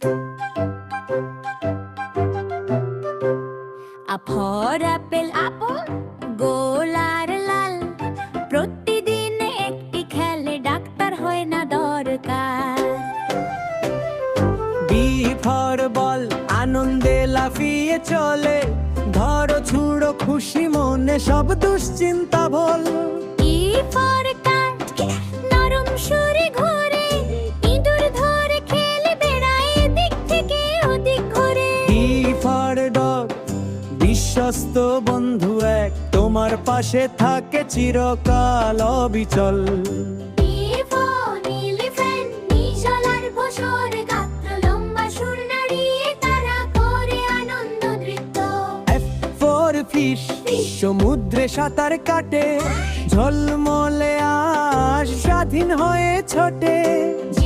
A for apple, গোল আর লাল। প্রতিদিন একটি খেলে ডাক্তার হয় না দরকার। বি ফর বল, আনন্দে লাফিয়ে চলে, ধরো ছুড়ো খুশি মনে সব দুশ্চিন্তা ভোল। ই ফর কাঠ, নরম সুরে ঘোরে, ইঁদুর ধরে খেলে বেড়ায় এদিক থেকে ওদিক ঘুরে। ডি ফর ডগ, বিশ্বস্ত বন্ধু এক, তোমার পাশে থাকে চিরকাল অবিচল। ই ফর এলিফ্যান্ট, নিশালার বসর গাত্র লম্বা সুর নাড়িয়ে তারা করে আনন্দ নৃত্য। এফ ফর ফিশ, সমুদ্রে সাঁতার কাটে, ঝলমলে আশ স্বাধীন হয়ে ছোটে। জি